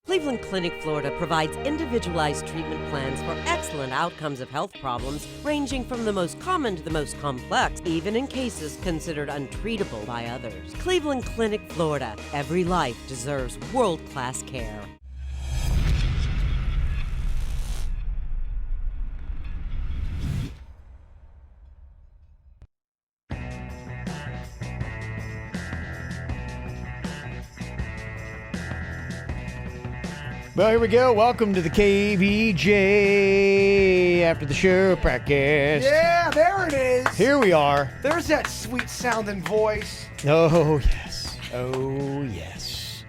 Cleveland Clinic, Florida provides individualized treatment plans for excellent outcomes of health problems ranging from the most common to the most complex, even in cases considered untreatable by others. Cleveland Clinic, Florida. Every life deserves world-class care. Well, here we go. Welcome to the KVJ After the Show Podcast. Yeah, there it is. Here we are. There's that sweet sounding voice. Oh, yes. Oh, yes.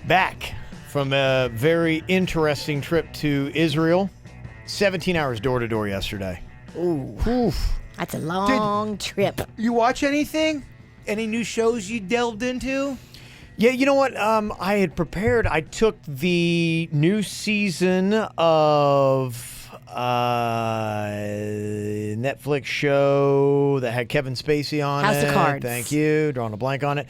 Back from a very interesting trip to Israel. 17 hours door to door yesterday. Ooh. Oof. That's a long trip. You watch anything? Any new shows you delved into? Yeah, you know what? I had prepared. I took the new season of Netflix show that had Kevin Spacey on House it. of Cards. Thank you. Drawing a blank on it.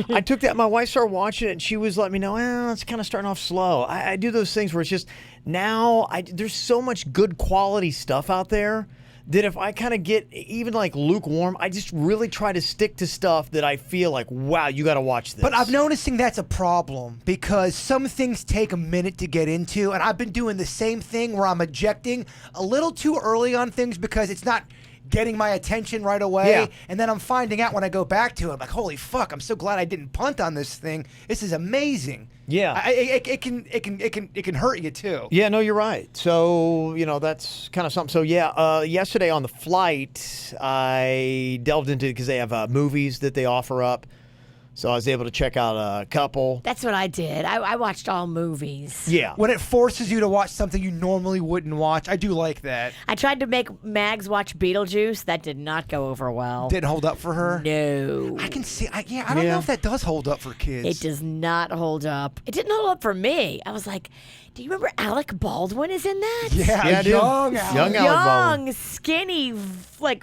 I took that. My wife started watching it, and she was letting me know, it's kind of starting off slow. I do those things where it's just now there's so much good quality stuff out there that if I kind of get even like lukewarm, I just really try to stick to stuff that I feel like, wow, you got to watch this. But I'm noticing that's a problem because some things take a minute to get into, and I've been doing the same thing where I'm ejecting a little too early on things because it's not getting my attention right away. Yeah. And then I'm finding out when I go back to it, I'm like, holy fuck, I'm so glad I didn't punt on this thing. This is amazing. Yeah. It can hurt you too. Yeah, no, you're right. So, that's kind of something. So, yesterday on the flight, I delved into it because they have movies that they offer up. So I was able to check out a couple. That's what I did. I watched all movies. Yeah. When it forces you to watch something you normally wouldn't watch, I do like that. I tried to make Mags watch Beetlejuice. That did not go over well. Didn't hold up for her? No. I can see. I don't know if that does hold up for kids. It does not hold up. It didn't hold up for me. I was like, do you remember Alec Baldwin is in that? Yeah, I do. young Alec. Young Alec Baldwin. Young, skinny,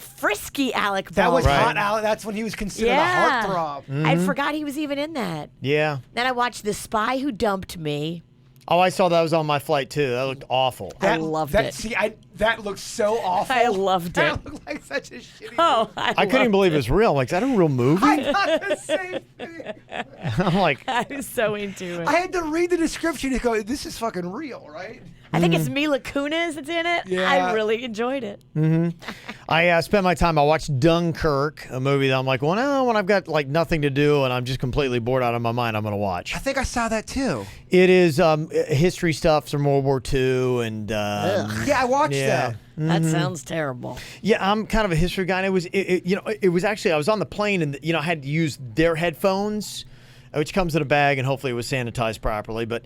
frisky Alec That was Baldwin. hot Alec. That's when he was considered Yeah. a heartthrob. I forgot he was even in that. Yeah. Then I watched The Spy Who Dumped Me. Oh, I saw that was on my flight, too. That looked awful. I loved it. See, that looked so awful. I loved it. That looked like such a shitty Oh, I couldn't even believe it was real. I'm like, is that a real movie? I thought the same thing. I'm like, I was so into it. I had to read the description and go, this is fucking real, right? I think it's Mila Kunis that's in it. Yeah. I really enjoyed it. I spent my time, I watched Dunkirk, a movie that I'm like, well, when I've got like nothing to do and I'm just completely bored out of my mind, I'm going to watch. I think I saw that too. It is history stuff from World War II and Yeah, I watched that. That sounds terrible. yeah, I'm kind of a history guy. And it was actually I was on the plane and I had to use their headphones, which comes in a bag and hopefully it was sanitized properly, but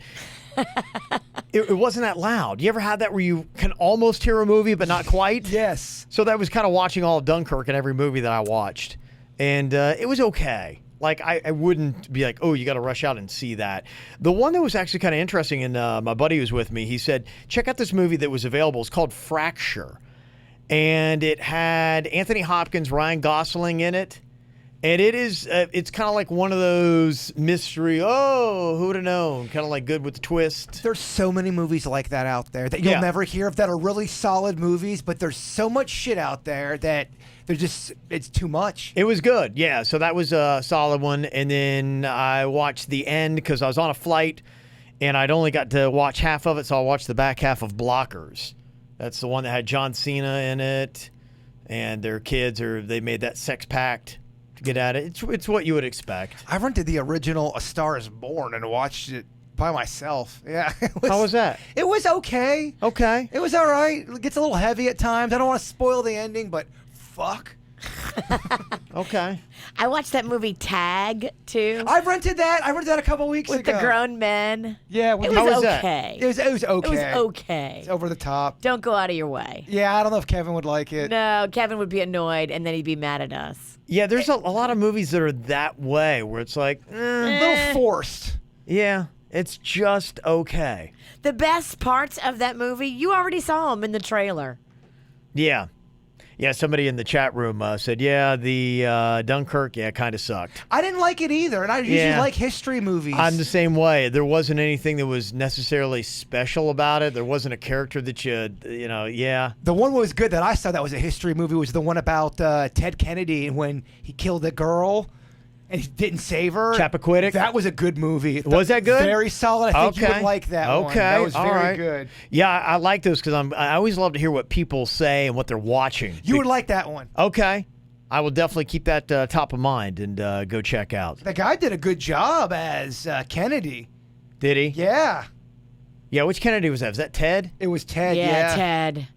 it wasn't that loud. You ever had that where you can almost hear a movie but not quite? Yes. So that was kind of watching all of Dunkirk in every movie that I watched, and it was okay. Like, I wouldn't be like, oh, you got to rush out and see that. The one that was actually kind of interesting, and my buddy was with me, he said, check out this movie that was available. It's called Fracture. And it had Anthony Hopkins, Ryan Gosling in it. And it is, it's kind of like one of those mystery, who would have known? Kind of like good with the twist. There's so many movies like that out there that you'll Yeah. never hear of that are really solid movies, but there's so much shit out there that it's too much. It was good, yeah. So that was a solid one. And then I watched the end because I was on a flight and I'd only got to watch half of it, so I watched the back half of Blockers. That's the one that had John Cena in it, and their kids they made that sex pact to get at it. It's what you would expect. I rented the original A Star Is Born and watched it by myself. Yeah. How was that? It was okay. Okay. It was all right. It gets a little heavy at times. I don't want to spoil the ending, but fuck. Okay. I watched that movie Tag, too, I rented that. a couple weeks with ago. the grown men. Yeah. It How was was that? okay. It was okay. It was okay. It's over the top. Don't go out of your way. Yeah, I don't know if Kevin would like it. No, Kevin would be annoyed, and then he'd be mad at us. Yeah, there's a lot of movies that are that way where it's like, A little forced. yeah, it's just okay. The best parts of that movie, you already saw them in the trailer. Yeah. Yeah, somebody in the chat room said, yeah, the Dunkirk, kind of sucked. I didn't like it either, and I usually like history movies. I'm the same way. There wasn't anything that was necessarily special about it. There wasn't a character that yeah. The one was good that I saw that was a history movie was the one about Ted Kennedy and when he killed a girl and he didn't save her. Chappaquiddick? That was a good movie. Was that good? Very solid. I think you would like that one. Okay. That was All very right. good. Yeah, I like those because I always love to hear what people say and what they're watching. You would like that one. Okay. I will definitely keep that top of mind and go check out. The guy did a good job as Kennedy. Did he? Yeah. Yeah, which Kennedy was that? Was that Ted? It was Ted, Yeah, Ted.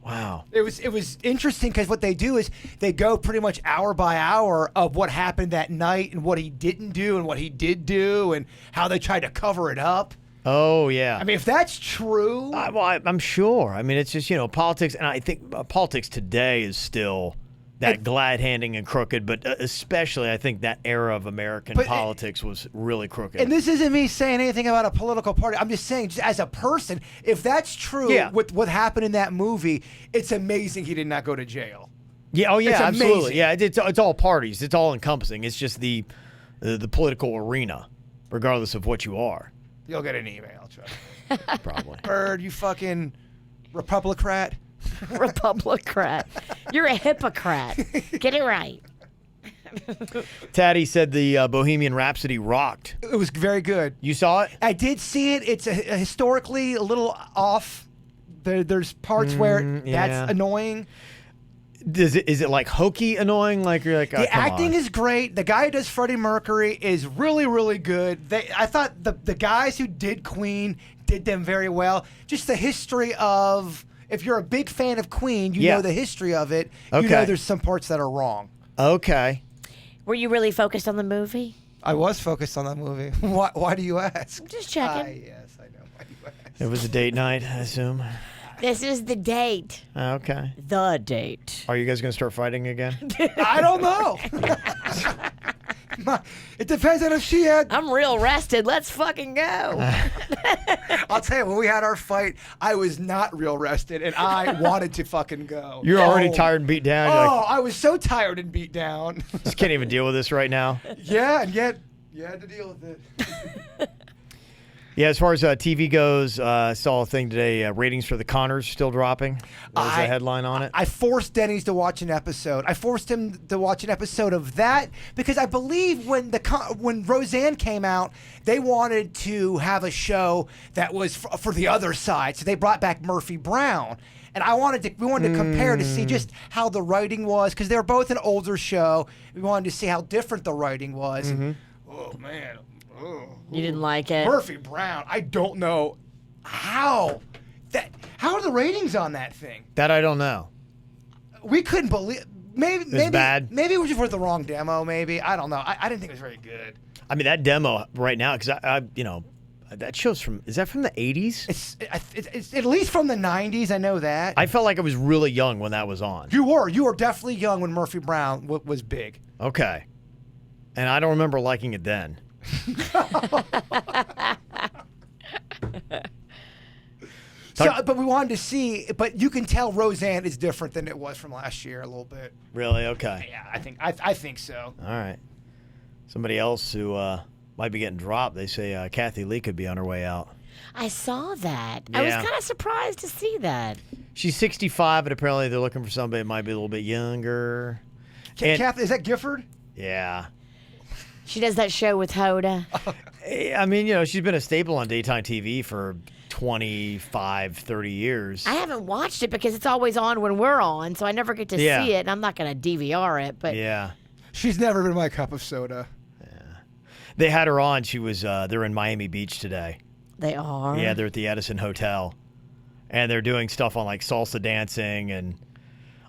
Wow. It was interesting because what they do is they go pretty much hour by hour of what happened that night and what he didn't do and what he did do and how they tried to cover it up. Oh, yeah. I mean, if that's true. I'm sure. I mean, it's just, politics. And I think politics today is still that glad-handing and crooked, but especially I think that era of American politics was really crooked. And this isn't me saying anything about a political party. I'm just saying, just as a person, if that's true with what happened in that movie, it's amazing he did not go to jail. Yeah, oh yeah, It's absolutely. amazing. Yeah, it's all parties. It's all encompassing. It's just the political arena, regardless of what you are. You'll get an email, Chuck. Probably. Bird, you fucking Republicrat. Republicrat. You're a hypocrite. Get it right. Taddy said the Bohemian Rhapsody rocked. It was very good. You saw it? I did see it. It's historically a little off. There's parts where that's annoying. Is it like hokey annoying? Like you're like, the acting is great. The guy who does Freddie Mercury is really, really good. I thought the guys who did Queen did them very well. Just the history of, if you're a big fan of Queen, you know the history of it. You know there's some parts that are wrong. Okay. Were you really focused on the movie? I was focused on that movie. Why do you ask? I'm just checking. Yes, I know. Why do you ask? It was a date night, I assume. This is the date. Okay. The date. Are you guys going to start fighting again? I don't know. It depends on if she had. I'm real rested. Let's fucking go. I'll tell you, when we had our fight, I was not real rested, and I wanted to fucking go. You're already tired and beat down. You're like, I was so tired and beat down. just can't even deal with this right now. Yeah, and yet you had to deal with it. Yeah, as far as TV goes, I saw a thing today. Ratings for The Conners still dropping. What was the headline on it? I forced Denny's to watch an episode. I forced him to watch an episode of that because I believe when Roseanne came out, they wanted to have a show that was for the other side. So they brought back Murphy Brown. And we wanted to compare to see just how the writing was because they were both an older show. We wanted to see how different the writing was. Mm-hmm. Oh, man. Oh. You didn't like it? Murphy Brown. I don't know how are the ratings on that thing? That I don't know. We couldn't believe. Maybe bad. Maybe it was just the wrong demo. Maybe I don't know. I didn't think it was very good. I mean, that demo right now, because that show's from. Is that from the 80s? It's at least from the 90s. I know that. I felt like I was really young when that was on. You were definitely young when Murphy Brown was big. Okay, and I don't remember liking it then. But we wanted to see. But you can tell Roseanne is different than it was from last year a little bit. Really? Okay. Yeah, I think so. All right. Somebody else who might be getting dropped. They say Kathy Lee could be on her way out. I saw that. Yeah. I was kind of surprised to see that. She's 65, but apparently they're looking for somebody that might be a little bit younger. Kathy, is that Gifford? Yeah. She does that show with Hoda. I mean, she's been a staple on daytime TV for 25, 30 years. I haven't watched it because it's always on when we're on, so I never get to see it, and I'm not going to DVR it. But yeah. She's never been my cup of soda. Yeah. They had her on. She was. They're in Miami Beach today. They are? Yeah, they're at the Edison Hotel. And they're doing stuff on like salsa dancing and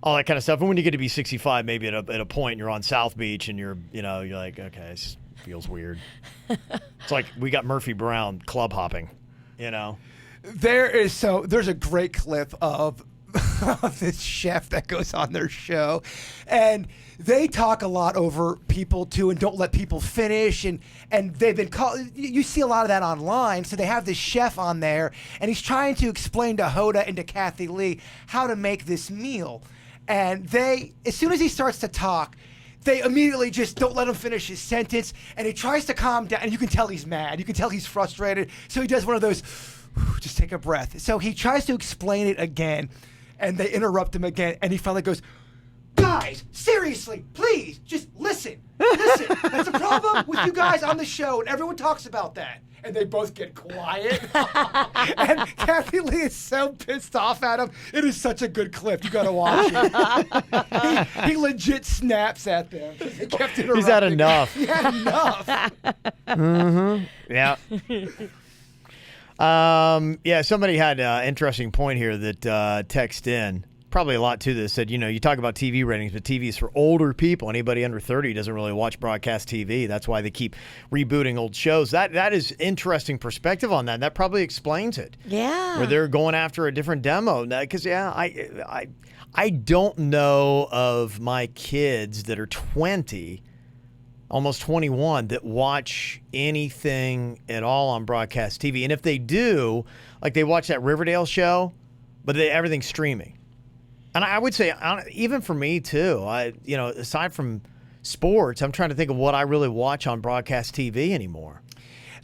all that kind of stuff. And when you get to be 65, maybe at a point you're on South Beach and you're like, okay, this feels weird. It's like we got Murphy Brown club hopping, There's a great clip of this chef that goes on their show, and they talk a lot over people too, and don't let people finish, and they've been called. You see a lot of that online. So they have this chef on there, and he's trying to explain to Hoda and to Kathy Lee how to make this meal. And as soon as he starts to talk, they immediately just don't let him finish his sentence, and he tries to calm down, and you can tell he's mad. You can tell he's frustrated. So he does one of those, just take a breath. So he tries to explain it again, and they interrupt him again, and he finally goes, guys, seriously, please, just listen. Listen, that's a problem with you guys on the show, and everyone talks about that. And they both get quiet. And Kathy Lee is so pissed off at him. It is such a good clip. You got to watch it. He legit snaps at them. They kept interrupting. He's had enough. He had enough. Yeah. Yeah, somebody had an interesting point here that texted in. Probably a lot to this. Said, you talk about TV ratings, but TV is for older people. Anybody under 30 doesn't really watch broadcast TV. That's why they keep rebooting old shows. That is interesting perspective on that. That probably explains it. Yeah. Where they're going after a different demo. Because, I don't know of my kids that are 20, almost 21, that watch anything at all on broadcast TV. And if they do, like they watch that Riverdale show, but everything's streaming. And I would say, even for me too, aside from sports, I'm trying to think of what I really watch on broadcast TV anymore.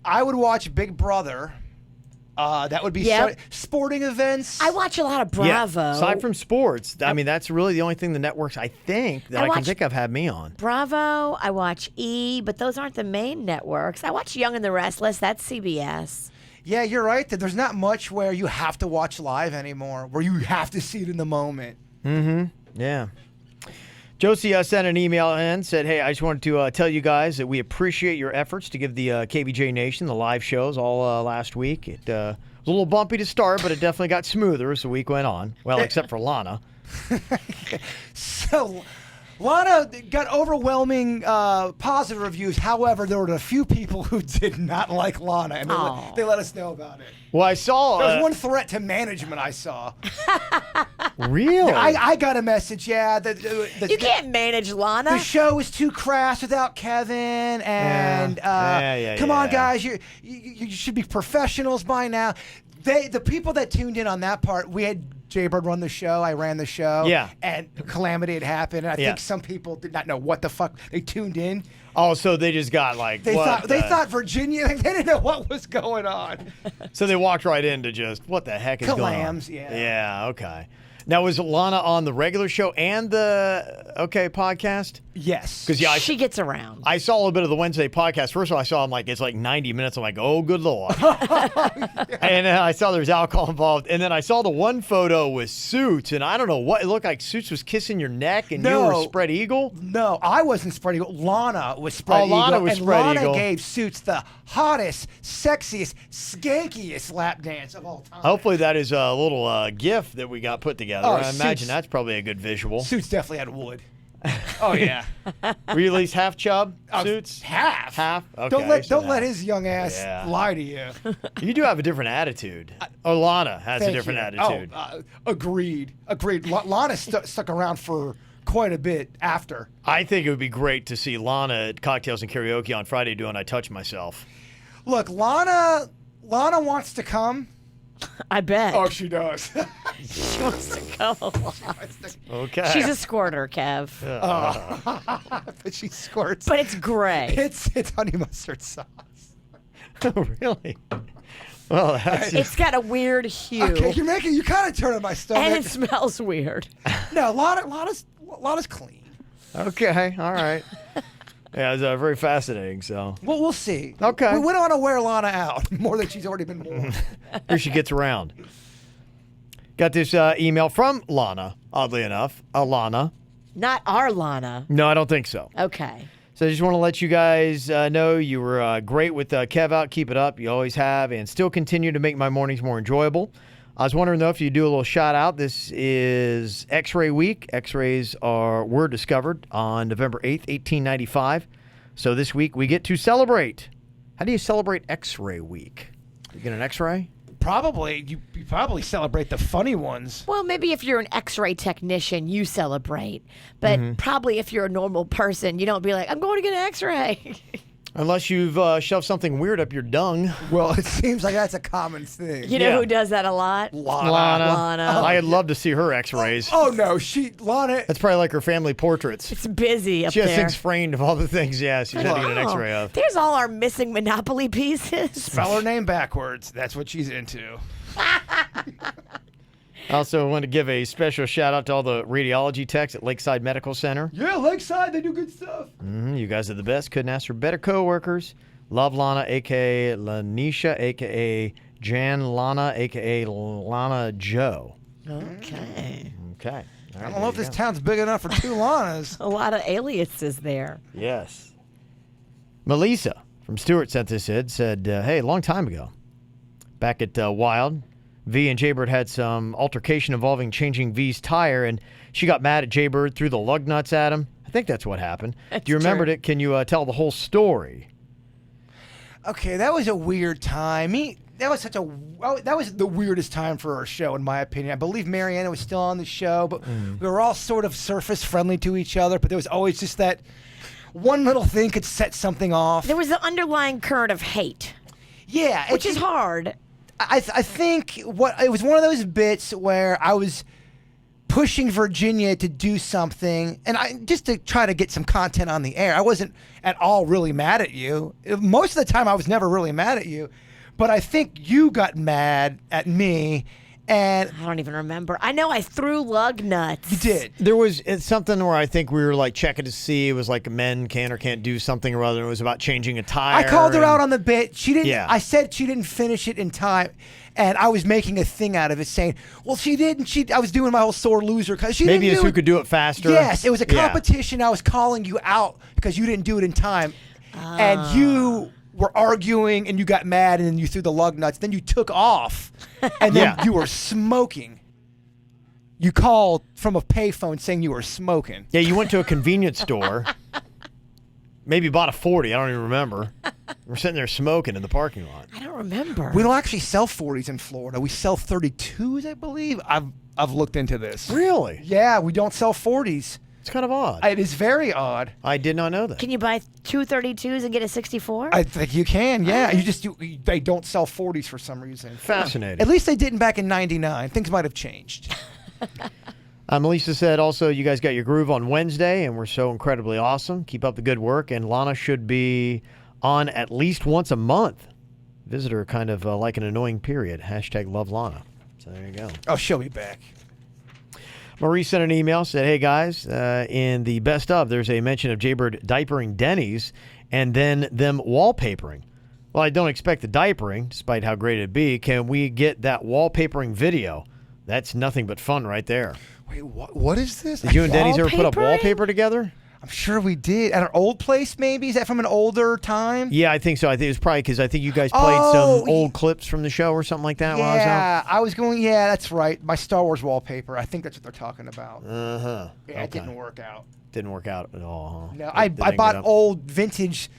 I would watch Big Brother. That would be sporting events. I watch a lot of Bravo. Yeah. Aside from sports, I mean, that's really the only thing the networks, I think, that I can think of have me on. Bravo, I watch E, but those aren't the main networks. I watch Young and the Restless. That's CBS. Yeah, you're right. There's not much where you have to watch live anymore, where you have to see it in the moment. Mm-hmm. Yeah. Josie sent an email and said, hey, I just wanted to tell you guys that we appreciate your efforts to give the KVJ Nation the live shows all last week. It was a little bumpy to start, but it definitely got smoother as the week went on. Well, except for Lana. So Lana got overwhelming positive reviews. However, there were a few people who did not like Lana, and they let us know about it. Well, I saw... There was one threat to management I saw. Really? I got a message, yeah. You can't manage Lana. The show is too crass without Kevin, and come on, guys, you should be professionals by now. The people that tuned in on that part, we had Jaybird run the show, I ran the show, and calamity had happened, and I think some people did not know what the fuck, they tuned in. Oh, so they just got like, they thought Virginia, they didn't know what was going on. So they walked right into just, what the heck is going on? Calams, yeah. Yeah, okay. Now, was Lana on the regular show and the podcast? Yes. Because she gets around. I saw a little bit of the Wednesday podcast. First of all, I saw it's like 90 minutes. I'm like, oh, good Lord. And then I saw there was alcohol involved. And then I saw the one photo with Suits, and I don't know what. It looked like Suits was kissing your neck, and you were spread eagle. No, I wasn't spread eagle. Lana was spread eagle. Lana was spread eagle. eagle. Lana gave Suits the hottest, sexiest, skankiest lap dance of all time. Hopefully that is a little GIF that we got put together. I imagine that's probably a good visual. Suits definitely had wood. Oh yeah. Were you at least half chub, Suits? Half. Half. Okay. Don't let his young ass lie to you. You do have a different attitude. Lana has a different attitude. Agreed. Lana stuck around for quite a bit after. I think it would be great to see Lana at Cocktails and Karaoke on Friday doing I Touch Myself. Look, Lana wants to come. I bet. Oh, she does. She wants to go. Okay. She's a squirter, Kev. But she squirts. But it's gray. It's honey mustard sauce. Really? Well, it's got a weird hue. Okay, you kind of turning my stomach. And it smells weird. No, Lana's clean. Okay, all right. Yeah, it's very fascinating. So, well, we'll see. Okay, we don't want to wear Lana out more than she's already been worn. Here she gets around. Got this email from Lana. Oddly enough, Lana. Not our Lana. No, I don't think so. Okay. So I just want to let you guys know you were great with Kev out. Keep it up. You always have, and still continue to make my mornings more enjoyable. I was wondering, though, if you do a little shout out. This is X-Ray Week. X-rays were discovered on November 8th, 1895. So this week we get to celebrate. How do you celebrate X-Ray Week? You get an X-ray? Probably. You probably celebrate the funny ones. Well, maybe if you're an X-ray technician, you celebrate. But probably if you're a normal person, you don't be like, I'm going to get an X-ray. Unless you've shoved something weird up your dung. Well, it seems like that's a common thing. You know Yeah. who does that a lot? Lana. I'd love to see her x-rays. Oh no, Lana. That's probably like her family portraits. It's busy up She has there. things framed of all the things, yeah, she's had to get an x-ray of. There's all our missing Monopoly pieces. Spell her name backwards. That's what she's into. I also want to give a special shout out to all the radiology techs at Lakeside Medical Center. Yeah, Lakeside, they do good stuff. You guys are the best. Couldn't ask for better coworkers. Love Lana, a.k.a. Lanisha, a.k.a. Jan Lana, a.k.a. Lana Joe. Okay. Okay. All right, I don't know if this town's big enough for two Lanas. A lot of aliases there. Yes. Melissa from Stewart sent this in, said, hey, a long time ago, back at Wild, V and Jaybird had some altercation involving changing V's tire, and she got mad at Jaybird, threw the lug nuts at him. I think that's what happened. That's Do you remember true. it? Can you tell the whole story? Okay, that was a weird time. That was the weirdest time for our show, in my opinion. I believe Mariana was still on the show, but we were all sort of surface friendly to each other. But there was always just that one little thing could set something off. There was the underlying current of hate, Yeah, which is hard. I think it was one of those bits where I was pushing Virginia to do something, and just to try to get some content on the air. I wasn't at all really mad at you. Most of the time, I was never really mad at you, but I think you got mad at me, and I don't even remember. I know I threw lug nuts. you did. There was something where I think we were like checking to see it was like men can or can't do something or other. It was about changing a tire. I called her and- out on the bit. She didn't. Yeah. I said she didn't finish it in time, and I was making a thing out of it, saying, "Well, she didn't. I was doing my whole sore loser because she Maybe didn't it's do who it." could do it faster. Yes, it was a Yeah. competition. I was calling you out because you didn't do it in time, and you were arguing, and you got mad, and then you threw the lug nuts. Then you took off, and then Yeah. you were smoking. You called from a payphone saying you were smoking. Yeah, you went to a convenience store. Maybe bought a 40. I don't even remember. We're sitting there smoking in the parking lot. I don't remember. We don't actually sell 40s in Florida. We sell 32s, I believe. I've looked into this. Really? Yeah, we don't sell 40s. It's kind of odd. It is very odd. I did not know that. Can you buy two 32s and get a 64? I think you can. Yeah, they don't sell 40s for some reason. Fascinating. At least they didn't back in '99. Things might have changed. Melissa said also, you guys got your groove on Wednesday, and we're so incredibly awesome. Keep up the good work, and Lana should be on at least once a month. Visitor kind of like an annoying period. # love Lana. So there you go. Oh, she'll be back. Marie sent an email, said, hey guys, in the best of, there's a mention of Jaybird diapering Denny's and then them wallpapering. Well, I don't expect the diapering, despite how great it'd be. Can we get that wallpapering video? That's nothing but fun right there. Wait, what is this? Did you and Denny's ever put up Wallpapering? wallpaper together? I'm sure we did. At our old place, maybe? Is that from an older time? Yeah, I think so. I think it was probably because I think you guys played some old clips from the show or something like that while I was out. Yeah, I was going, yeah, that's right. My Star Wars wallpaper. I think that's what they're talking about. Uh-huh. Yeah, it didn't work out. Didn't work out at all, huh? No, It I didn't bought get up. old vintage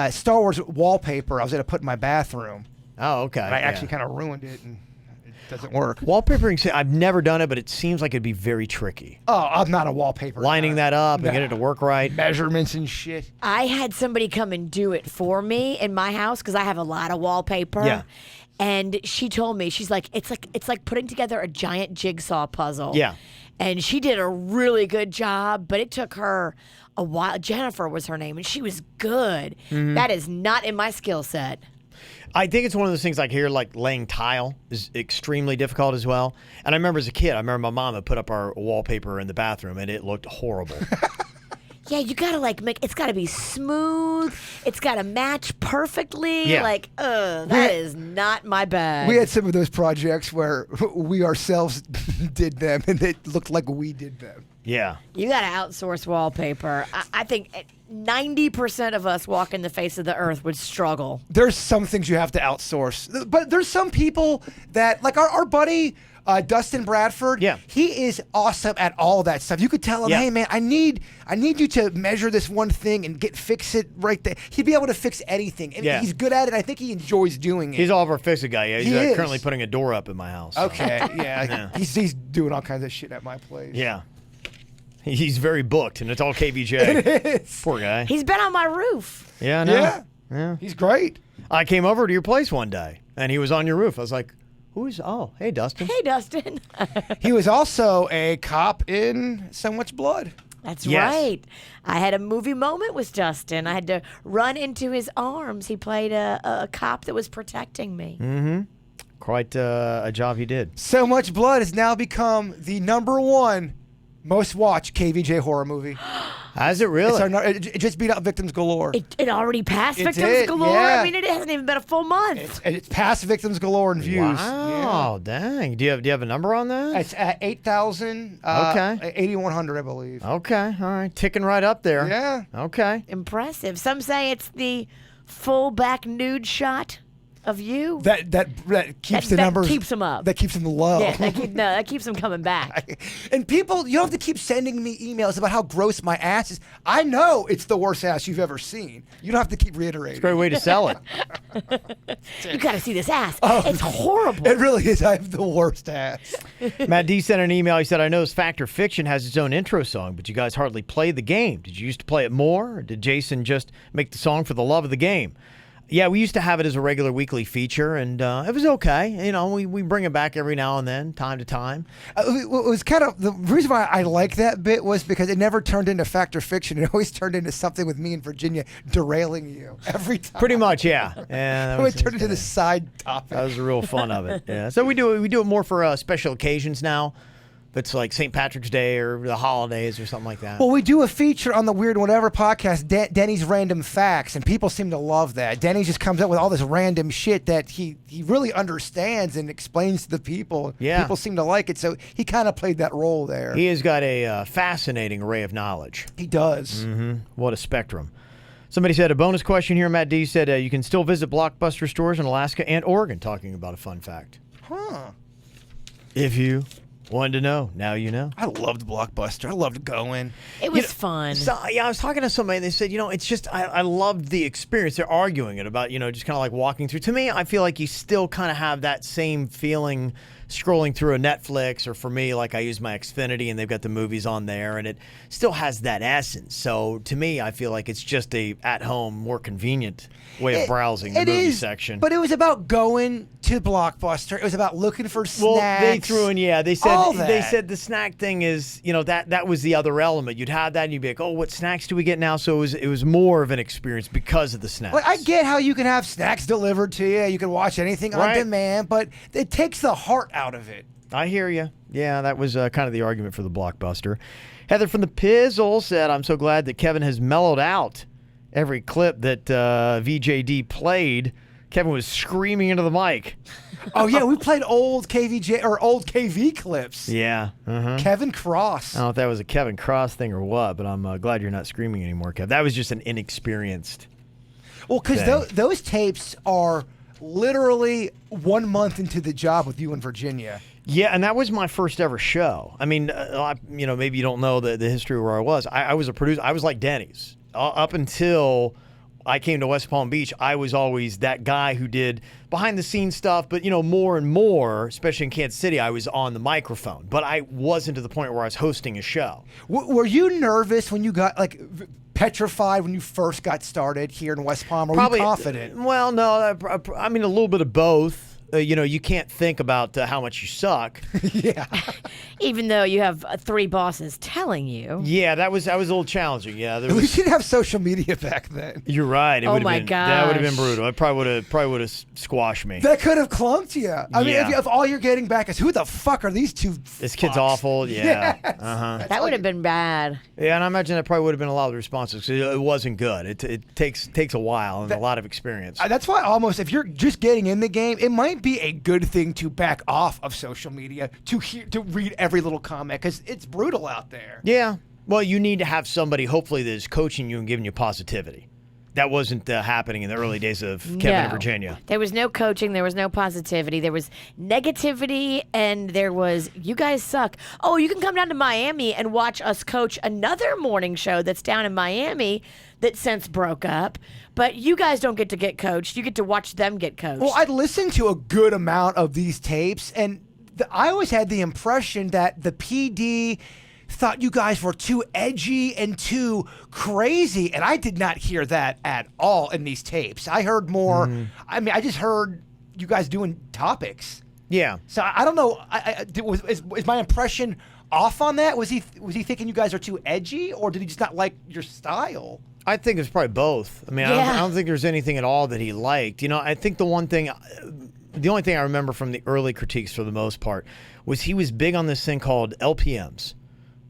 Star Wars wallpaper I was going to put in my bathroom. Oh, okay. And I yeah. actually kind of ruined it, and it doesn't work. Wallpapering, I've never done it, but it seems like it'd be very tricky. Oh, I'm not a wallpaper Lining guy. that up and Nah. get it to work right. Measurements and shit. I had somebody come and do it for me in my house because I have a lot of wallpaper. Yeah. And she told me, she's like, it's like putting together a giant jigsaw puzzle. Yeah. And she did a really good job, but it took her a while. Jennifer was her name, and she was good. Mm-hmm. That is not in my skill set. I think it's one of those things like here, like laying tile is extremely difficult as well. And I remember as a kid, my mom had put up our wallpaper in the bathroom, and it looked horrible. Yeah, you gotta it's gotta be smooth. It's gotta match perfectly. Yeah. That is not my bag. We had some of those projects where we ourselves did them, and it looked like we did them. Yeah. You gotta outsource wallpaper. I think 90% of us walking the face of the earth would struggle. There's some things you have to outsource, but there's some people that, like our buddy Dustin Bradford. Yeah. He is awesome at all that stuff. You could tell him, Yeah. hey man, I need you to measure this one thing and fix it right there. He'd be able to fix anything, and Yeah. he's good at it. I think he enjoys doing it. He's all of our fix-it guy. Yeah, he's He is. currently putting a door up in my house. so. Okay, yeah. Yeah. He's doing all kinds of shit at my place. Yeah. He's very booked, and it's all KVJ. It is. Poor guy. He's been on my roof. Yeah, I know. Yeah. He's great. I came over to your place one day, and he was on your roof. I was like, oh, hey, Dustin. Hey, Dustin. He was also a cop in So Much Blood. That's Yes. right. I had a movie moment with Dustin. I had to run into his arms. He played a cop that was protecting me. Quite a job he did. So Much Blood has now become the #1 most watched KVJ horror movie. Has it really? It just beat out Victims Galore. It already passed It Victims did, Galore. yeah. I mean, it hasn't even been a full month. It's past Victims Galore in views. Wow, dang. Do you have a number on that? It's at 8,000. Okay. 8,100, I believe. Okay, all right. Ticking right up there. Yeah. Okay. Impressive. Some say it's the full back nude shot of you. That keeps the that numbers. keeps 'em up. That keeps them low. Yeah, that keeps them coming back. And people, you don't have to keep sending me emails about how gross my ass is. I know it's the worst ass you've ever seen. You don't have to keep reiterating. Great way to sell it. You got to see this ass. Oh. It's horrible. It really is. I have the worst ass. Matt D sent an email. He said, I know Fact or Fiction has its own intro song, but you guys hardly play the game. Did you used to play it more? Or did Jason just make the song for the love of the game? Yeah, we used to have it as a regular weekly feature, and it was okay. You know, we bring it back every now and then, time to time. It was kind of the reason why I like that bit was because it never turned into fact or fiction. It always turned into something with me and Virginia derailing you every time. Pretty much, yeah. Yeah, It would turn into the side topic. That was the real fun of it. Yeah. So we do it more for special occasions now. If it's like St. Patrick's Day or the holidays or something like that. Well, we do a feature on the Weird Whatever podcast, Denny's Random Facts, and people seem to love that. Denny just comes up with all this random shit that he really understands and explains to the people. Yeah. People seem to like it, so he kind of played that role there. He has got a fascinating array of knowledge. He does. What a spectrum. Somebody said a bonus question here. Matt D said you can still visit Blockbuster stores in Alaska and Oregon, talking about a fun fact. Huh. If you wanted to know, now you know. I loved Blockbuster. I loved going. It was fun. So, yeah, I was talking to somebody and they said, it's just, I loved the experience. They're arguing it about, just kind of like walking through. To me, I feel like you still kind of have that same feeling scrolling through a Netflix, or for me, like I use my Xfinity and they've got the movies on there and it still has that essence. So to me, I feel like it's just a at-home, more convenient way of browsing the movie section. But it was about going to Blockbuster. It was about looking for snacks. Well, they threw in, they said all that. They said the snack thing is, that was the other element. You'd have that and you'd be like, oh, what snacks do we get now? So it was more of an experience because of the snacks. Like, I get how you can have snacks delivered to you. You can watch anything on demand, but it takes the heart out of it. I hear you. Yeah, that was kind of the argument for the Blockbuster. Heather from the Pizzle said, I'm so glad that Kevin has mellowed out. Every clip that VJD played, Kevin was screaming into the mic. Oh, yeah, we played old KVJ or old KV clips. Yeah. Kevin Cross. I don't know if that was a Kevin Cross thing or what, but I'm glad you're not screaming anymore, Kev. That was just an inexperienced Well, because those tapes are literally 1 month into the job with you in Virginia. Yeah, and that was my first ever show. I mean, maybe you don't know the history of where I was. I was a producer. I was like Denny's. Up until I came to West Palm Beach, I was always that guy who did behind-the-scenes stuff. But, more and more, especially in Kansas City, I was on the microphone. But I wasn't to the point where I was hosting a show. Were you nervous when you got, petrified when you first got started here in West Palm? Or were you confident? Well, no. I mean, a little bit of both. You can't think about how much you suck. Yeah. Even though you have 3 bosses telling you. Yeah, that was a little challenging. Yeah, We didn't have social media back then. You're right. Oh my gosh, that would have been gosh. brutal. It probably would have squashed me. That could have clunked you. I mean, Yeah. if all you're getting back is, who the fuck are these two This kid's fucks? awful. Yeah. Yes. That would have been bad. Yeah, and I imagine that probably would have been a lot of the responses. 'Cause it wasn't good. It takes a while and a lot of experience. That's why almost, if you're just getting in the game, it might be a good thing to back off of social media to read every little comment, because it's brutal out there. Yeah. Well, you need to have somebody, hopefully, that is coaching you and giving you positivity. That wasn't happening in the early days of Kevin and Virginia. There was no coaching. There was no positivity. There was negativity, and there was, you guys suck. Oh, you can come down to Miami and watch us coach another morning show that's down in Miami that since broke up. But you guys don't get to get coached. You get to watch them get coached. Well, I'd listened to a good amount of these tapes, and I always had the impression that the PD thought you guys were too edgy and too crazy, and I did not hear that at all in these tapes. I heard more. I mean, I just heard you guys doing topics. Yeah. So I don't know. Is my impression off on that? Was he thinking you guys are too edgy, or did he just not like your style? I think it's probably both. I mean, I don't think there's anything at all that he liked. You know, I think the only thing I remember from the early critiques for the most part was he was big on this thing called LPMs.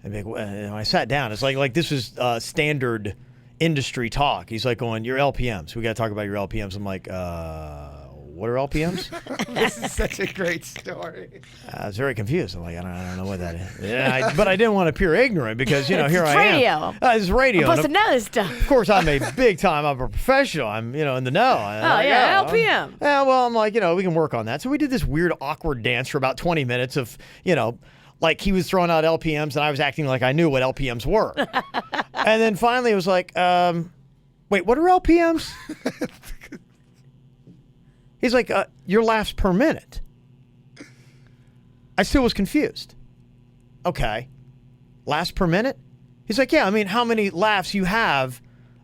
And when I sat down, it's like this was standard industry talk. He's like going, your LPMs. We got to talk about your LPMs. I'm like, what are LPMs? This is such a great story. I was very confused. I'm like, I don't know what that is. Yeah, but I didn't want to appear ignorant because, here I radio. am. It's radio. I'm supposed to know this stuff. Of course, I'm a big time. I'm a professional. I'm, in the know. LPM. Yeah, well, I'm like, we can work on that. So we did this weird, awkward dance for about 20 minutes of, like he was throwing out LPMs and I was acting like I knew what LPMs were. And then finally it was like, wait, what are LPMs? He's like, your laughs per minute. I still was confused. Okay. Laughs per minute? He's like, yeah, I mean, how many laughs you have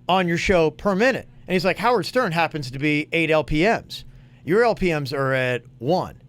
on your show per minute? And he's like, Howard Stern happens to be 8 LPMs. Your LPMs are at 1.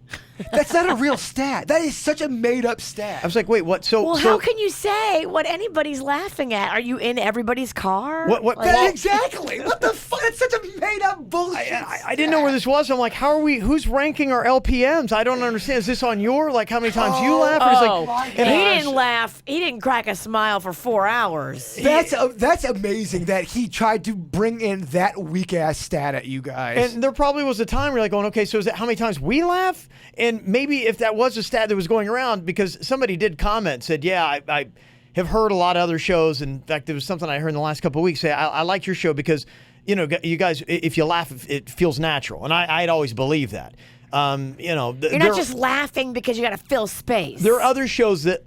That's not a real stat. That is such a made-up stat. I was like, wait, what? So how can you say what anybody's laughing at? Are you in everybody's car? What? Exactly. What the fuck? That's such a made-up bullshit. I didn't know where this was. I'm like, how are we? Who's ranking our LPMs? I don't understand. Is this on your, like, how many times you laugh? Or is like, he didn't laugh. He didn't crack a smile for 4 hours. That's amazing that he tried to bring in that weak-ass stat at you guys. And there probably was a time where you're like going, okay, so is that how many times we laugh? And maybe if that was a stat that was going around, because somebody did comment, said, yeah, I have heard a lot of other shows. In fact, there was something I heard in the last couple of weeks say, I like your show because, you guys, if you laugh, it feels natural. And I'd always believed that. You're not just laughing because you got to fill space. There are other shows that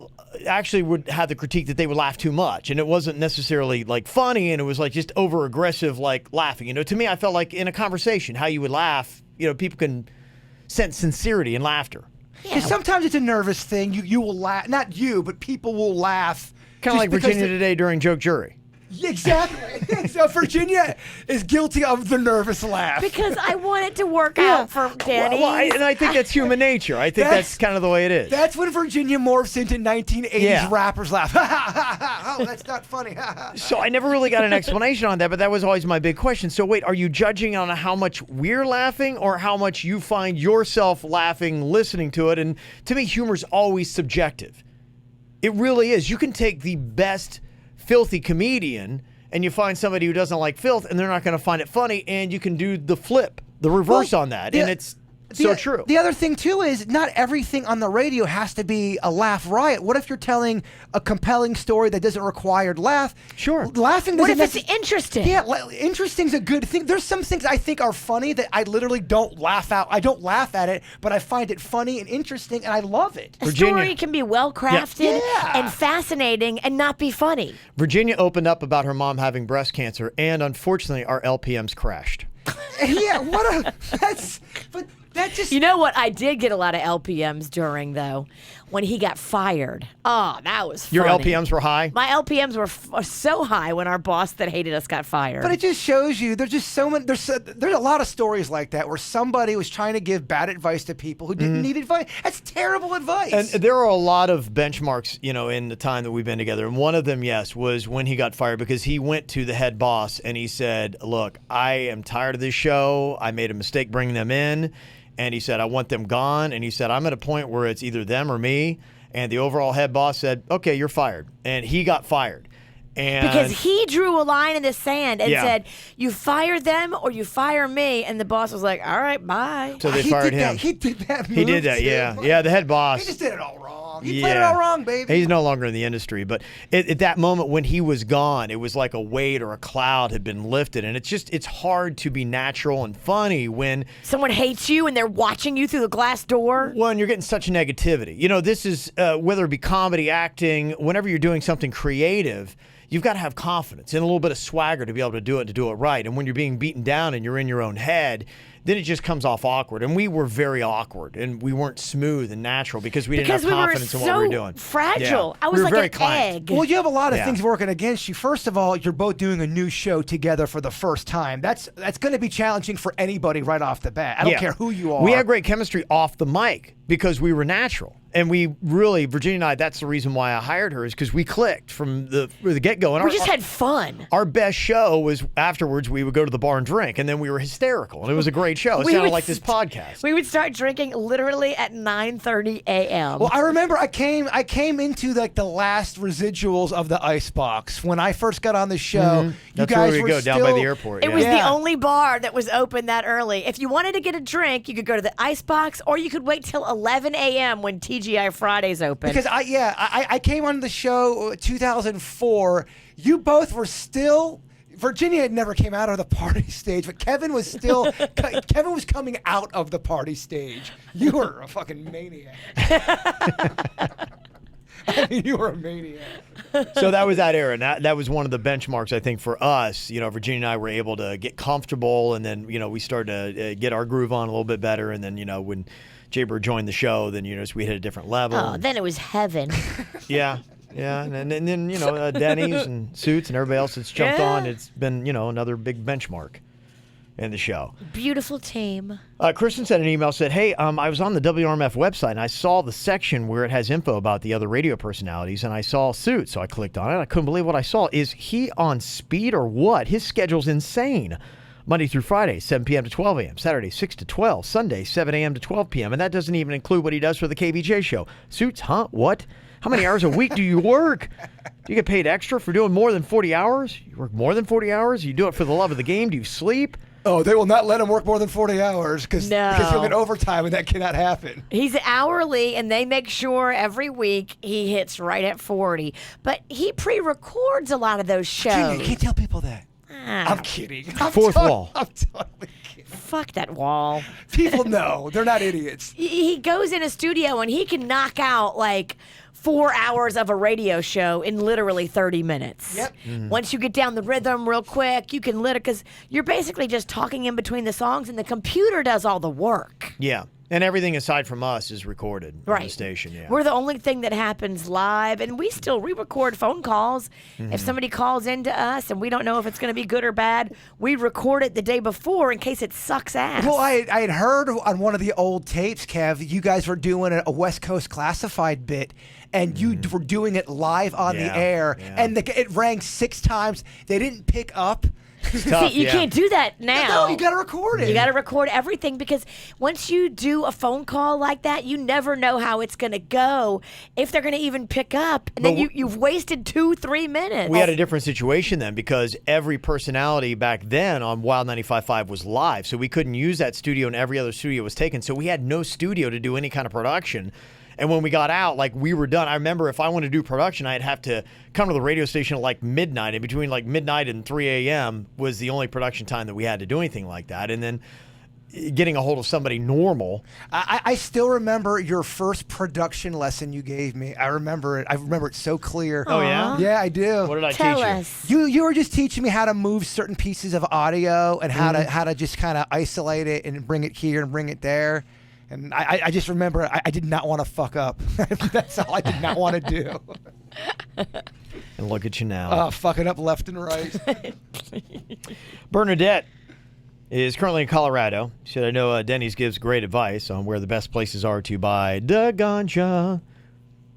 actually would have the critique that they would laugh too much. And it wasn't necessarily like funny, and it was like just over aggressive, like laughing. To me, I felt like in a conversation, how you would laugh, people can sense sincerity and laughter. Because sometimes it's a nervous thing. You will laugh. Not you, but people will laugh. Kind of like Virginia Today during Joke Jury. Exactly. So Virginia is guilty of the nervous laugh. Because I want it to work out for Danny. And I think that's human nature. I think that's kind of the way it is. That's when Virginia morphs into 1980s rappers laugh. Oh, that's not funny. So I never really got an explanation on that, but that was always my big question. So wait, are you judging on how much we're laughing or how much you find yourself laughing listening to it? And to me, humor's always subjective. It really is. You can take the best filthy comedian and you find somebody who doesn't like filth and they're not going to find it funny, and you can do the flip, the reverse on that, and it's so true. The other thing too is not everything on the radio has to be a laugh riot. What if you're telling a compelling story that doesn't require laugh? Sure. Laughing What doesn't if it's interesting? Yeah, interesting's a good thing. There's some things I think are funny that I literally don't laugh out. I don't laugh at it, but I find it funny and interesting, and I love it. A story can be well crafted and fascinating and not be funny. Virginia opened up about her mom having breast cancer, and unfortunately, our LPMs crashed. That just... You know what? I did get a lot of LPMs during, though, when he got fired. Oh, that was funny. Your LPMs were high? My LPMs were so high when our boss that hated us got fired. But it just shows you there's just so many. There's a lot of stories like that where somebody was trying to give bad advice to people who didn't need advice. That's terrible advice. And there are a lot of benchmarks, in the time that we've been together. And one of them, yes, was when he got fired, because he went to the head boss and he said, look, I am tired of this show. I made a mistake bringing them in. And he said, I want them gone. And he said, I'm at a point where it's either them or me. And the overall head boss said, okay, you're fired. And he got fired. And because he drew a line in the sand and said, you fire them or you fire me. And the boss was like, all right, bye. So they fired him. He did that move. He did that, yeah. Yeah, the head boss. He just did it all wrong. He played it all wrong, baby. He's no longer in the industry. But at that moment when he was gone, it was like a weight or a cloud had been lifted. And it's hard to be natural and funny when someone hates you and they're watching you through the glass door. Well, and you're getting such negativity. This is, whether it be comedy, acting, whenever you're doing something creative, you've got to have confidence and a little bit of swagger to be able to do it right. And when you're being beaten down and you're in your own head, then it just comes off awkward. And we were very awkward, and we weren't smooth and natural because we didn't have confidence in what we were doing. Fragile. Yeah. I was we were like very an clanked. egg. Well, you have a lot of Yeah. things working against you. First of all, you're both doing a new show together for the first time. That's going to be challenging for anybody right off the bat. I don't care who you are. We had great chemistry off the mic because we were natural. And we really, Virginia and I, that's the reason why I hired her, is because we clicked from the get-go. And we just had fun. Our best show was afterwards we would go to the bar and drink, and then we were hysterical. And it was a great show. It sounded like this podcast. We would start drinking literally at 9:30 a.m. Well, I remember I came into like the last residuals of the Icebox when I first got on the show. You That's guys where we were go, still, down by the airport. It yeah. was the Yeah. only bar that was open that early. If you wanted to get a drink, you could go to the Icebox, or you could wait till 11 a.m. when TGI Fridays open. Because I came on the show 2004. You both were still. Virginia had never came out of the party stage, but Kevin was still. Kevin was coming out of the party stage. You were a fucking maniac. I mean, you were a maniac. So that was that era. And that was one of the benchmarks, I think, for us. You know, Virginia and I were able to get comfortable, and then, you know, we started to get our groove on a little bit better. And then, you know, when Jaybird joined the show, then, you know, we hit a different level. Oh, then it was heaven. Yeah. Yeah. And then you know, Denny's and Suits and everybody else that's jumped on. It's been, you know, another big benchmark in the show. Beautiful team. Kristen sent an email, said, hey, I was on the WRMF website, and I saw the section where it has info about the other radio personalities, and I saw Suits, so I clicked on it. I couldn't believe what I saw. Is he on speed or what? His schedule's insane. Monday through Friday, 7 p.m. to 12 a.m., Saturday, 6 to 12, Sunday, 7 a.m. to 12 p.m., and that doesn't even include what he does for the KVJ show. Suits, huh? What? How many hours a week do you work? Do you get paid extra for doing more than 40 hours? You work more than 40 hours? You do it for the love of the game? Do you sleep? Oh, they will not let him work more than 40 hours because he'll get overtime, and that cannot happen. He's hourly, and they make sure every week he hits right at 40. But he pre-records a lot of those shows. You can't tell people that. Ah, I'm kidding. Fourth wall. I'm totally kidding. fuck that wall. People know. They're not idiots. He goes in a studio and he can knock out like 4 hours of a radio show in literally 30 minutes. Yep. Once you get down the rhythm real quick, you can because you're basically just talking in between the songs and the computer does all the work. Yeah. And everything aside from us is recorded on the Right. station. Yeah. We're the only thing that happens live, and we still re-record phone calls. If somebody calls into us and we don't know if it's going to be good or bad, we record it the day before in case it sucks ass. Well, I had heard on one of the old tapes, Kev, you guys were doing a West Coast Classified bit, and you were doing it live on the Yeah, air, yeah. and it rang 6 times. They didn't pick up. Tough, See, you yeah. can't do that now. No, you got to record it. You got to record everything because once you do a phone call like that, you never know how it's going to go, if they're going to even pick up. And then you've wasted 2-3 minutes. We had a different situation then because every personality back then on Wild 95.5 was live. So we couldn't use that studio and every other studio was taken. So we had no studio to do any kind of production. And when we got out, like we were done. I remember if I wanted to do production, I'd have to come to the radio station at like midnight. And between like midnight and 3 a.m. was the only production time that we had to do anything like that. And then getting a hold of somebody normal. I still remember your first production lesson you gave me. I remember it. I remember it so clear. Oh, yeah? Yeah, I do. What did I Tell teach us. You were just teaching me how to move certain pieces of audio and how to just kind of isolate it and bring it here and bring it there. And I just remember I did not want to fuck up. That's all I did not want to do. you? And look at you now. Fucking up left and right. Bernadette is currently in Colorado. She said, I know Denny's gives great advice on where the best places are to buy the ganja.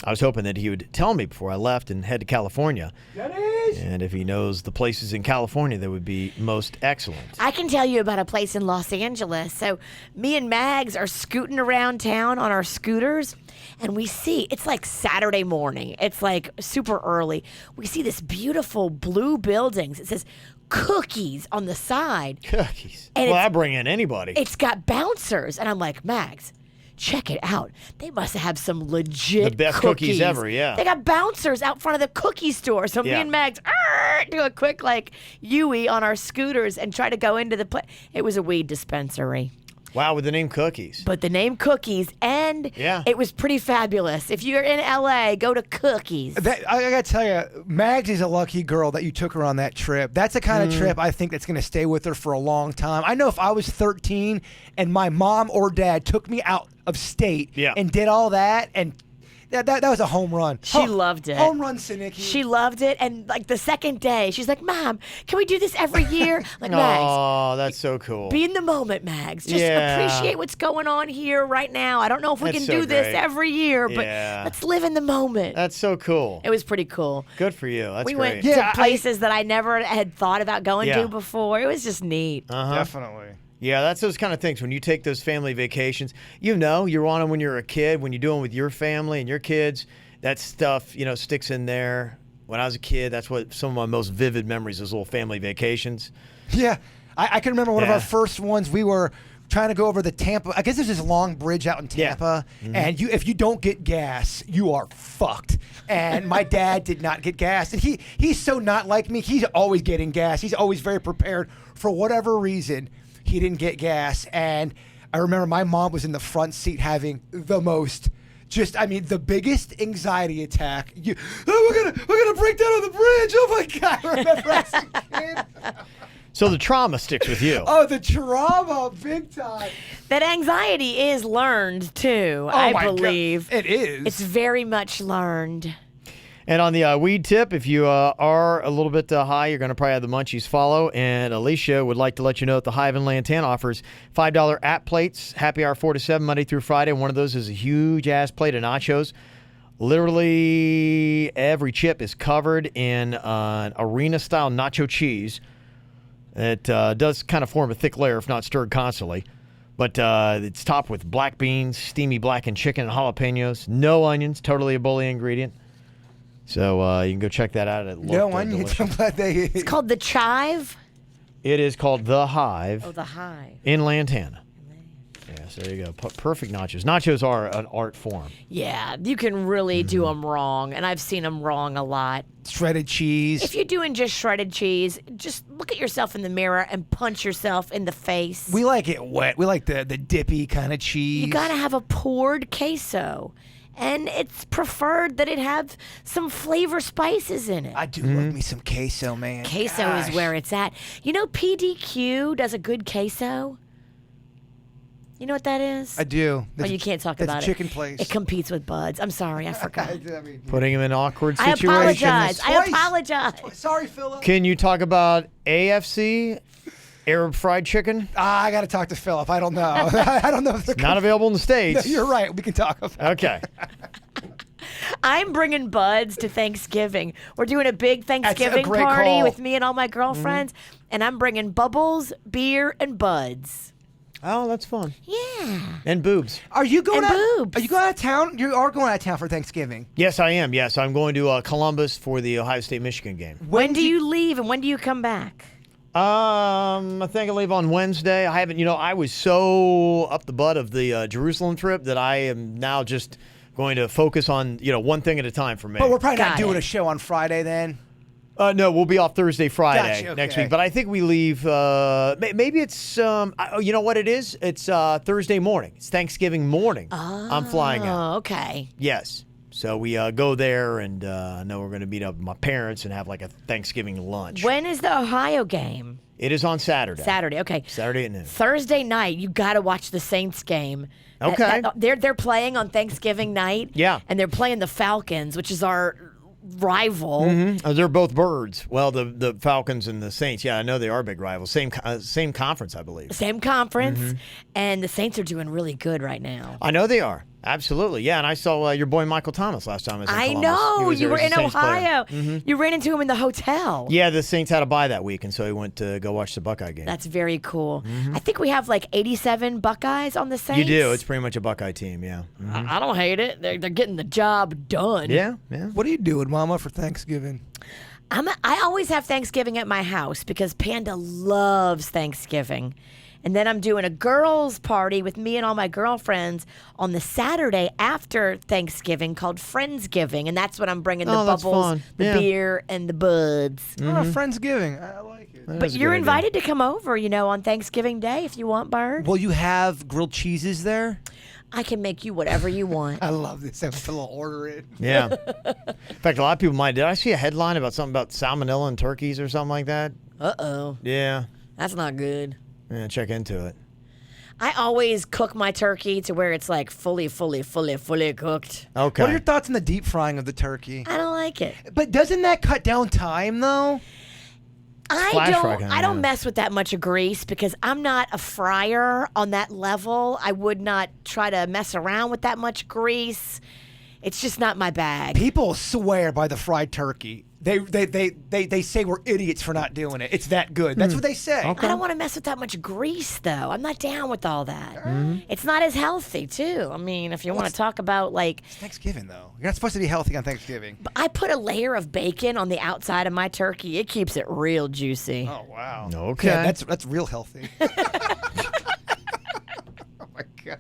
I was hoping that he would tell me before I left and head to California. Denny's! And if he knows the places in California that would be most excellent. I can tell you about a place in Los Angeles. So me and Mags are scooting around town on our scooters, and we see, it's like Saturday morning. It's like super early. We see this beautiful blue buildings. It says cookies on the side. Cookies. And Well, it's- I bring in anybody. It's got bouncers. And I'm like, Mags, check it out. They must have some legit The best cookies ever, yeah. They got bouncers out front of the cookie store. So me Yeah. and Mags do a quick like Yui on our scooters and try to go into the place. It was a weed dispensary. Wow, with the name Cookies. But the name Cookies, and it was pretty fabulous. If you're in LA, go to Cookies. I gotta tell you, Mags is a lucky girl that you took her on that trip. That's the kind of trip I think that's gonna stay with her for a long time. I know if I was 13 and my mom or dad took me out of state and did all that, and that was a home run. She loved it. Home run, Sinicki. She loved it, and like the second day, she's like, "Mom, can we do this every year?" Like, Mags. Oh, that's so cool. Be in the moment, Mags. Just appreciate what's going on here right now. I don't know if we can do this every year, but let's live in the moment. That's so cool. It was pretty cool. Good for you. That's we great. went to places that I never had thought about going to before. It was just neat. Definitely. Yeah, that's those kind of things. When you take those family vacations, you're on them when you're a kid. When you do them with your family and your kids, that stuff, sticks in there. When I was a kid, that's what some of my most vivid memories, those little family vacations. Yeah. I can remember one of our first ones. We were trying to go over the Tampa. I guess there's this long bridge out in Tampa, and if you don't get gas, you are fucked. And my dad did not get gas, and he's so not like me. He's always getting gas. He's always very prepared. For whatever reason, he didn't get gas, and I remember my mom was in the front seat having the most. The biggest anxiety attack. We're gonna break down on the bridge. Oh my God! I remember as a kid. So the trauma sticks with you. Oh, the trauma, big time. That anxiety is learned too. I believe it is. It's very much learned. And on the weed tip, if you are a little bit high, you're going to probably have the munchies follow. And Alicia would like to let you know that the Hive in Lantana offers $5 app plates, happy hour 4 to 7, Monday through Friday. One of those is a huge-ass plate of nachos. Literally every chip is covered in an arena-style nacho cheese. It does kind of form a thick layer if not stirred constantly. But it's topped with black beans, steamy blackened chicken, and jalapenos. No onions, totally a bully ingredient. So you can go check that out. No onions. It's called the Chive. It is called The Hive. Oh, the Hive. In Lantana. Yes, there you go. Perfect nachos. Nachos are an art form. Yeah, you can really do them wrong, and I've seen them wrong a lot. Shredded cheese. If you're doing just shredded cheese, just look at yourself in the mirror and punch yourself in the face. We like it wet. We like the dippy kind of cheese. You gotta have a poured queso. And it's preferred that it have some flavor spices in it. I do love me some queso, man. Queso is where it's at. You know, PDQ does a good queso. You know what that is? I do. Oh, you can't talk about it. That's a chicken place. It competes with Buds. I'm sorry, I forgot. Putting him in awkward I situations. I apologize. Sorry, Philip. Can you talk about AFC, Arab fried chicken? I got to talk to Philip. I don't know. I don't know if they're Not available in the States. No, you're right. We can talk about it. Okay. I'm bringing Buds to Thanksgiving. We're doing a big Thanksgiving great party call. with me and all my girlfriends, and I'm bringing Bubbles, beer, and Buds. Oh, that's fun. Yeah. And boobs. Are you going And out? boobs. Are you going out of town? You are going out of town for Thanksgiving. Yes, I am. Yes, I'm going to Columbus for the Ohio State-Michigan game. When do you leave and when do you come back? I think I leave on Wednesday. I haven't, I was so up the butt of the Jerusalem trip that I am now just going to focus on, one thing at a time for me. But we're probably not Got doing it. a show on Friday then. No, we'll be off Thursday, Friday Gotcha, next okay. week. But I think we leave, maybe it's, you know what it is? It's Thursday morning. It's Thanksgiving morning. I'm flying out. Oh, okay. Yes. So we go there, and I know we're going to meet up with my parents and have like a Thanksgiving lunch. When is the Ohio game? It is on Saturday. Saturday, okay. Saturday at noon. Thursday night, you got to watch the Saints game. Okay. They're playing on Thanksgiving night. Yeah. And they're playing the Falcons, which is our rival. Mm-hmm. They're both birds. Well, the Falcons and the Saints, yeah, I know they are big rivals. Same conference, I believe. Same conference. Mm-hmm. And the Saints are doing really good right now. I know they are. Absolutely. Yeah, and I saw your boy Michael Thomas last time I was in Columbus. know. He You were was in a Saints player. Ohio. Mm-hmm. You ran into him in the hotel. Yeah, the Saints had a bye that week, and so he went to go watch the Buckeye game. That's very cool. I think we have like 87 Buckeyes on the Saints. You do. It's pretty much a Buckeye team, yeah. Mhm. I don't hate it. They're getting the job done. Yeah. What are you doing, Mama, for Thanksgiving? I always have Thanksgiving at my house because Panda loves Thanksgiving. And then I'm doing a girls' party with me and all my girlfriends on the Saturday after Thanksgiving called Friendsgiving. And that's when I'm bringing the that's bubbles, fun. the Yeah. beer, and the buds. Friendsgiving. I like it. But you're invited to come over, on Thanksgiving Day if you want, Bird. Will you have grilled cheeses there? I can make you whatever you want. I love this. I put a little order in. Yeah. In fact, a lot of people might. Did I see a headline about something about salmonella in turkeys or something like that? Uh-oh. Yeah. That's not good. Yeah, check into it. I always cook my turkey to where it's like fully cooked. Okay. What are your thoughts on the deep frying of the turkey? I don't like it. But doesn't that cut down time, though? Flash fry kinda, I don't yeah. mess with that much of grease because I'm not a fryer on that level. I would not try to mess around with that much grease. It's just not my bag. People swear by the fried turkey. They say we're idiots for not doing it. It's that good. That's what they say. I don't want to mess with that much grease, though. I'm not down with all that. It's not as healthy, too. I mean, if you want to talk about, like... It's Thanksgiving, though. You're not supposed to be healthy on Thanksgiving. I put a layer of bacon on the outside of my turkey. It keeps it real juicy. Oh, wow. Okay. Yeah, that's real healthy. Oh, my God.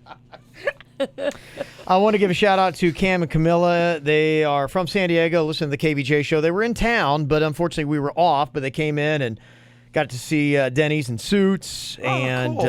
I want to give a shout out to Cam and Camilla. They are from San Diego. Listen to the KVJ show. They were in town, but unfortunately we were off. But they came in and got to see Denny's and Suits, and cool.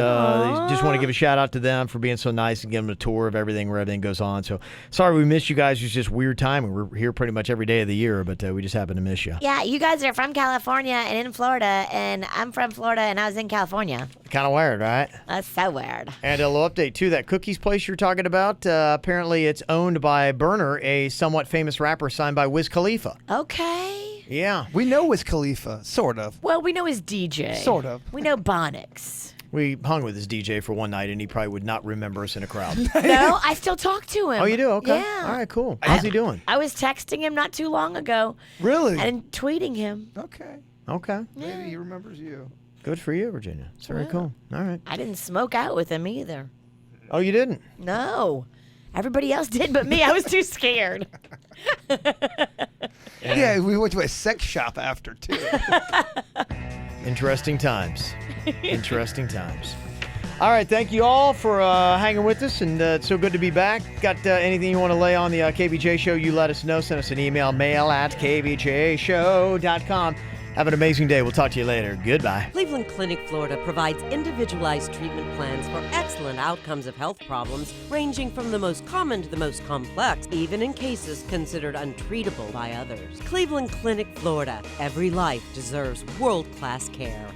just want to give a shout out to them for being so nice and giving them a tour of everything where everything goes on. So sorry we missed you guys. It was just weird timing. We're here pretty much every day of the year, but we just happened to miss you. Yeah, you guys are from California and in Florida, and I'm from Florida and I was in California. Kind of weird, right? That's so weird. And a little update, too. That cookies place you're talking about, apparently it's owned by Burner, a somewhat famous rapper signed by Wiz Khalifa. Okay. Yeah. We know Wiz Khalifa, sort of. Well, we know his DJ. Sort of. We know Bonix. We hung with his DJ for one night, and he probably would not remember us in a crowd. No, I still talk to him. Oh, you do? Okay. Yeah. All right, cool. How's he doing? I was texting him not too long ago. Really? And tweeting him. Okay. Okay. Maybe he remembers you. Good for you, Virginia. It's very cool. All right. I didn't smoke out with him either. Oh, you didn't? No. Everybody else did but me. I was too scared. Yeah, we went to a sex shop after, too. Interesting times. Interesting times. All right, thank you all for hanging with us, and it's so good to be back. Got anything you want to lay on the KVJ show, you let us know. Send us an email, mail@kvjshow.com. Have an amazing day. We'll talk to you later. Goodbye. Cleveland Clinic, Florida provides individualized treatment plans for excellent outcomes of health problems ranging from the most common to the most complex, even in cases considered untreatable by others. Cleveland Clinic, Florida. Every life deserves world-class care.